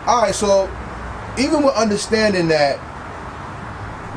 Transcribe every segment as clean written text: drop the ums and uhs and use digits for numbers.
All right, so even with understanding that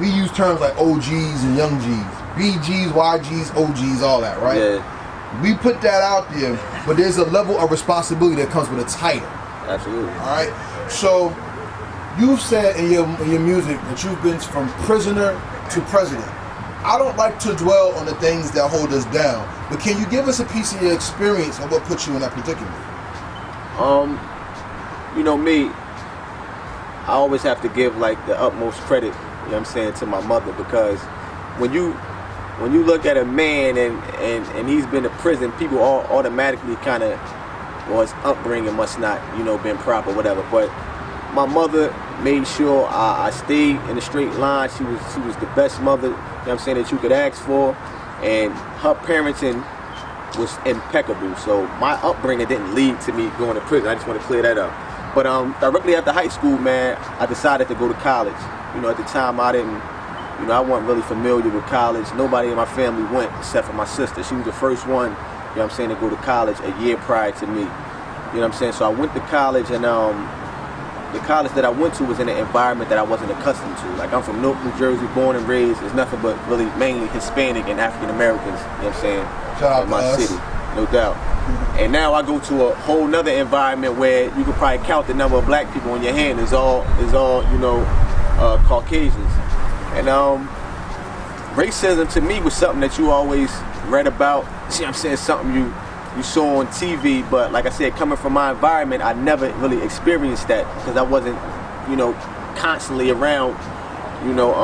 we use terms like OGs and young Gs, BGs, YGs, OGs, all that, right? Yeah. We put that out there, but there's a level of responsibility that comes with a title. Absolutely. All right. So you've said in your music that you've been from prisoner to president. I don't like to dwell on the things that hold us down, but can you give us a piece of your experience of what put you in that predicament? You know me, I always have to give like the utmost credit, you know what I'm saying, to my mother, because when you look at a man and he's been to prison, people all automatically kind of, well, his upbringing must not, you know, been proper, whatever. But my mother made sure I stayed in a straight line. She was the best mother, you know what I'm saying, that you could ask for, and her parenting was impeccable. So my upbringing didn't lead to me going to prison. I just want to clear that up. But directly after high school, man, I decided to go to college. You know, at the time I wasn't really familiar with college. Nobody in my family went except for my sister. She was the first one, you know what I'm saying, to go to college a year prior to me. You know what I'm saying? So I went to college, and the college that I went to was in an environment that I wasn't accustomed to. Like, I'm from Newark, New Jersey, born and raised. There's nothing but really mainly Hispanic and African Americans, you know what I'm saying, in my city, no doubt. And now I go to a whole nother environment where you could probably count the number of black people on your hand is all you know, Caucasians. And racism to me was something that you always read about. See what I'm saying? Something you saw on TV, but like I said, coming from my environment, I never really experienced that because I wasn't, you know, constantly around, you know,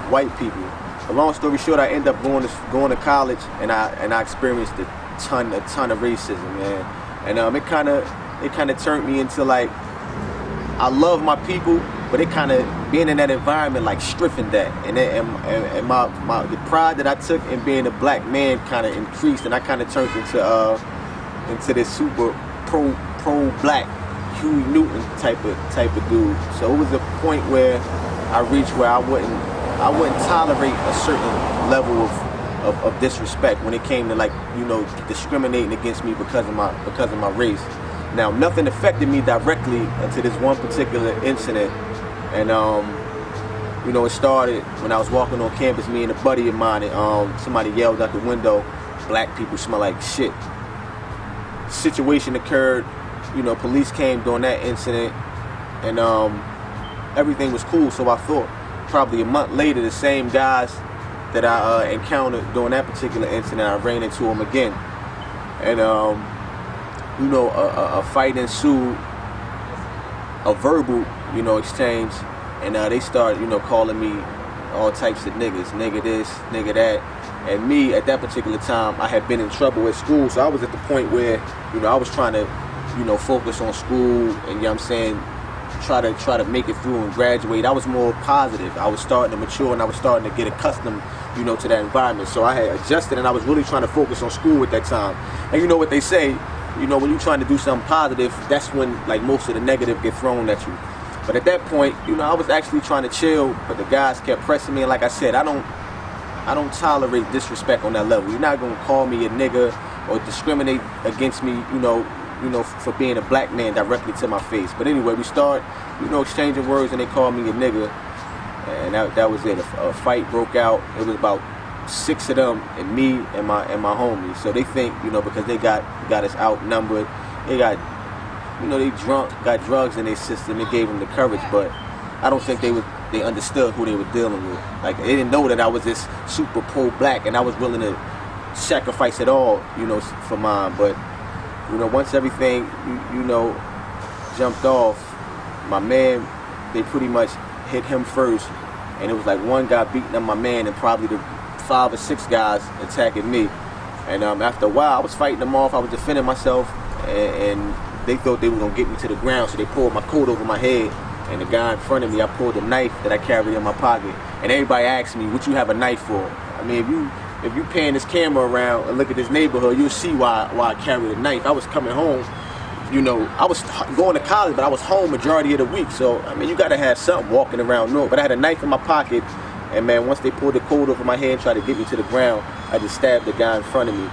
white people. But long story short, I ended up going to college, and I experienced a ton of racism, man. And it kind of turned me into, like, I love my people, but it kind of, being in that environment, like, stripping that, and the pride that I took in being a black man kind of increased, and I kind of turned into this super pro black Huey Newton type of dude. So it was a point where I reached where I wouldn't tolerate a certain level of disrespect when it came to, like, you know, discriminating against me because of my race. Now, nothing affected me directly until this one particular incident. And you know, it started when I was walking on campus, me and a buddy of mine, and somebody yelled out the window, "Black people smell like shit." Situation occurred, you know, police came during that incident, and everything was cool. So I thought probably a month later, the same guys that I encountered during that particular incident, I ran into them again. And you know, a fight ensued, a verbal, you know, exchange, and they started, you know, calling me all types of niggas, nigga this, nigga that. And me, at that particular time, I had been in trouble at school, so I was at the point where, you know, I was trying to, you know, focus on school, and, you know what I'm saying, try to make it through and graduate. I was more positive. I was starting to mature, and I was starting to get accustomed, you know, to that environment. So I had adjusted, and I was really trying to focus on school at that time. And you know what they say, you know, when you're trying to do something positive, that's when, like, most of the negative get thrown at you. But at that point, you know, I was actually trying to chill, but the guys kept pressing me. And like I said, I don't tolerate disrespect on that level. You're not gonna call me a nigga or discriminate against me, you know, for being a black man directly to my face. But anyway, we start, you know, exchanging words, and they called me a nigga, and that was it. A fight broke out. It was about 6 of them and me and my homies. So they think, you know, because they got us outnumbered, they got, you know, they got drugs in their system. It gave them the courage, but I don't think they understood who they were dealing with. Like, they didn't know that I was this super pro-black, and I was willing to sacrifice it all, you know, for mine. But, you know, once everything, you know, jumped off, my man, they pretty much hit him first, and it was like one guy beating up my man, and probably the 5 or 6 guys attacking me. And after a while, I was fighting them off. I was defending myself, and they thought they were gonna get me to the ground, so they pulled my coat over my head. And the guy in front of me, I pulled a knife that I carried in my pocket. And everybody asked me, "What you have a knife for?" I mean, if you pan this camera around and look at this neighborhood, you'll see why I carried a knife. I was coming home, you know, I was going to college, but I was home majority of the week. So, I mean, you gotta have something walking around North. But I had a knife in my pocket, and man, once they pulled the coat over my head and tried to get me to the ground, I just stabbed the guy in front of me.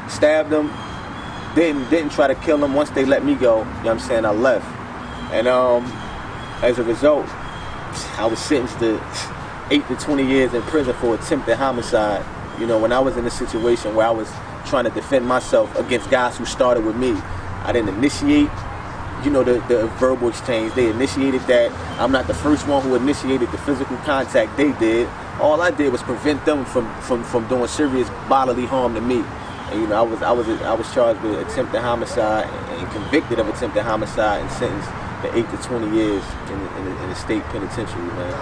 Stabbed him, didn't try to kill him. Once they let me go, you know what I'm saying, I left. And as a result, I was sentenced to 8 to 20 years in prison for attempted homicide. You know, when I was in a situation where I was trying to defend myself against guys who started with me, I didn't initiate, you know, the verbal exchange. They initiated that. I'm not the first one who initiated the physical contact. They did. All I did was prevent them from doing serious bodily harm to me. And, you know, I was charged with attempted homicide and convicted of attempted homicide and sentenced to 8 to 20 years in the state penitentiary, man.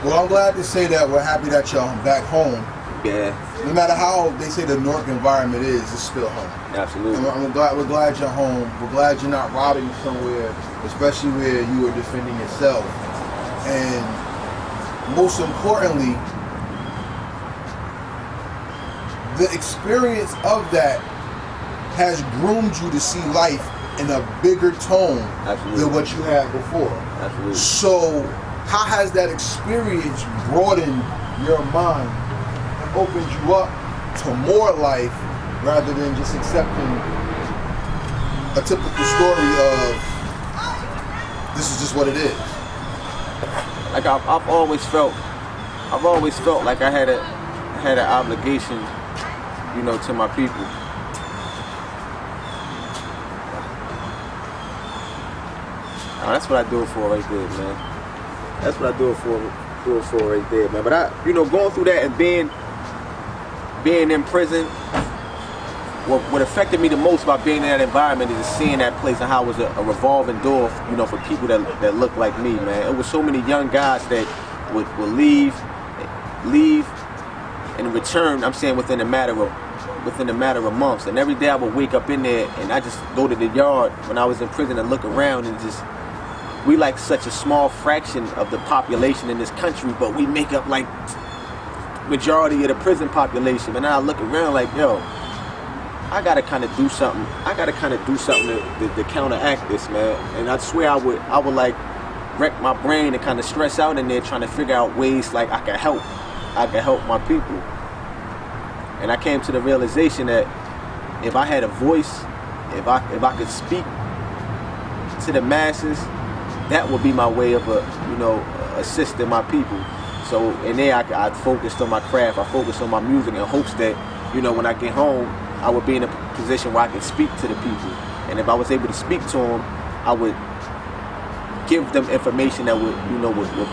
Well, I'm glad to say that we're happy that y'all back home. Yeah. No matter how they say the Newark environment is, it's still home. Absolutely. And we're glad you're home. We're glad you're not rotting somewhere, especially where you are defending yourself. And most importantly, the experience of that has groomed you to see life in a bigger tone than what you had before. Absolutely. So how has that experience broadened your mind and opened you up to more life rather than just accepting a typical story of this is just what it is? Like I've always felt like I had an obligation, you know, to my people. That's what I do it for right there, man. That's what I do it for right there, man. But I, you know, going through that and being in prison, what affected me the most about being in that environment is seeing that place and how it was a revolving door, you know, for people that look like me, man. It was so many young guys that would leave and return. I'm saying within a matter of months. And every day I would wake up in there and I just go to the yard when I was in prison and look around and just, we like such a small fraction of the population in this country, but we make up like majority of the prison population. And I look around like, yo, I gotta kind of do something. To counteract this, man. And I swear I would like wreck my brain and kind of stress out in there trying to figure out ways like I could help my people. And I came to the realization that if I had a voice, if I could speak to the masses, that would be my way of assisting my people. So in there, I focused on my craft. I focused on my music in hopes that, you know, when I get home, I would be in a position where I could speak to the people. And if I was able to speak to them, I would give them information that would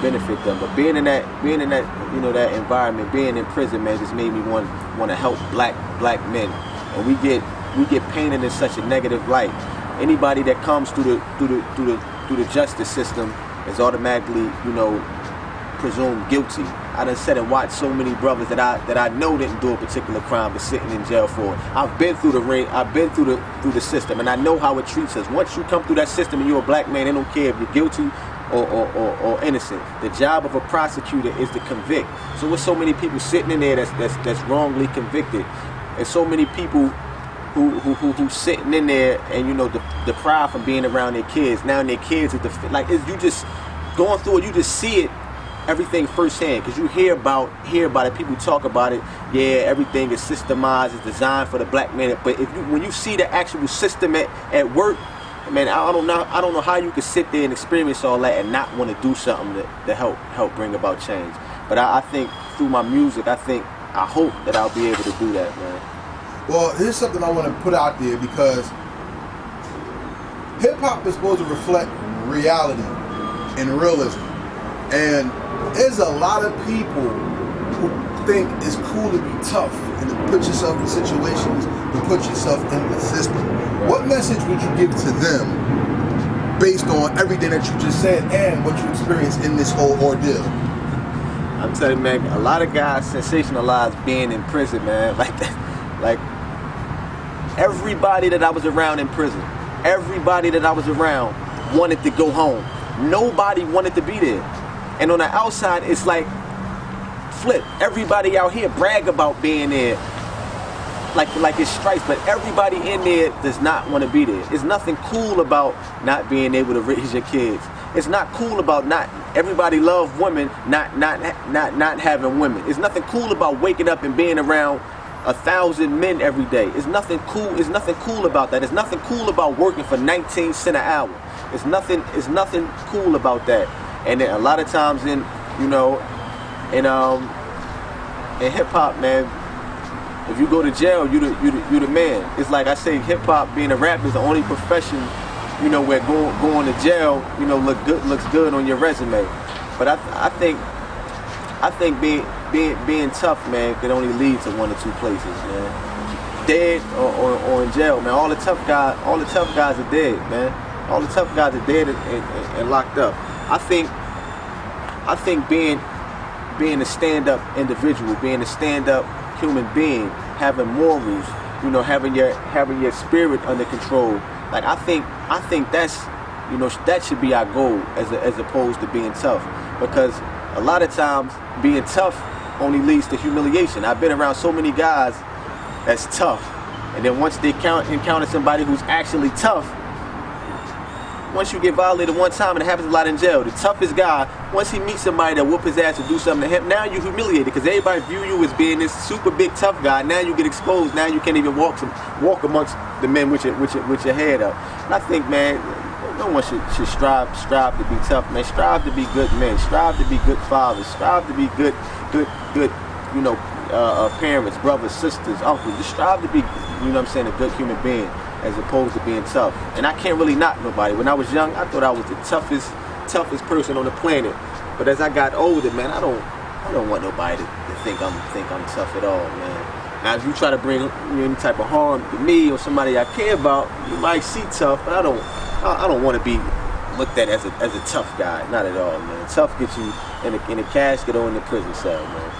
benefit them. But being in that that environment, being in prison, man, just made me want to help black men. And we get painted in such a negative light. Anybody that comes through the justice system is automatically, you know, presumed guilty. I done sat and watched so many brothers that I know didn't do a particular crime but sitting in jail for it. I've been through the ring, I've been through the system, and I know how it treats us. Once you come through that system and you're a black man, they don't care if you're guilty or innocent. The job of a prosecutor is to convict. So with so many people sitting in there that's wrongly convicted, and so many people who sitting in there and, you know, deprived from being around their kids. Now their kids are you just going through it, you just see it, everything firsthand, because you hear about it, people talk about it. Yeah, everything is systemized, it's designed for the black man. But when you see the actual system at work, man, I don't know how you could sit there and experience all that and not want to do something to help bring about change. But I think through my music, I hope that I'll be able to do that, man. Well, here's something I want to put out there, because hip-hop is supposed to reflect reality and realism. And there's a lot of people who think it's cool to be tough and to put yourself in situations, to put yourself in the system. What message would you give to them based on everything that you just said and what you experienced in this whole ordeal? I'm telling you, man, a lot of guys sensationalize being in prison, man. Like everybody that I was around in prison, everybody that I was around wanted to go home. Nobody wanted to be there. And on the outside, it's like flip. Everybody out here brag about being there like it's stripes, but everybody in there does not want to be there. It's nothing cool about not being able to raise your kids. It's not cool about not everybody love women, not having women. It's nothing cool about waking up and being around 1,000 men every day. It's nothing cool about that. It's nothing cool about working for 19 cents an hour. It's nothing cool about that. And then a lot of times in hip hop, man, if you go to jail, you the man. It's like I say, hip hop, being a rapper is the only profession, where going to jail, looks good on your resume. But I think being tough, man, could only lead to one or two places, man. Dead or in jail, man. All the tough guys are dead, man. All the tough guys are dead and locked up. I think being a stand-up individual, being a stand-up human being, having morals, having your spirit under control. Like I think that's that should be our goal as opposed to being tough, because a lot of times being tough only leads to humiliation. I've been around so many guys that's tough, and then once they encounter somebody who's actually tough, once you get violated one time, and it happens a lot in jail, the toughest guy, once he meets somebody that whoop his ass or do something to him, now you're humiliated because everybody view you as being this super big tough guy. Now you get exposed. Now you can't even walk amongst the men with your head up. And I think, man, no one should strive to be tough, man. Strive to be good men. Strive to be good fathers. Strive to be good parents, brothers, sisters, uncles. Just strive to be, a good human being, as opposed to being tough. And I can't really knock nobody. When I was young, I thought I was the toughest person on the planet. But as I got older, man, I don't want nobody to think I'm tough at all, man. Now, if you try to bring any type of harm to me or somebody I care about, you might see tough, but I don't want to be looked at as a tough guy. Not at all, man. Tough gets you in a casket or in the prison cell, man.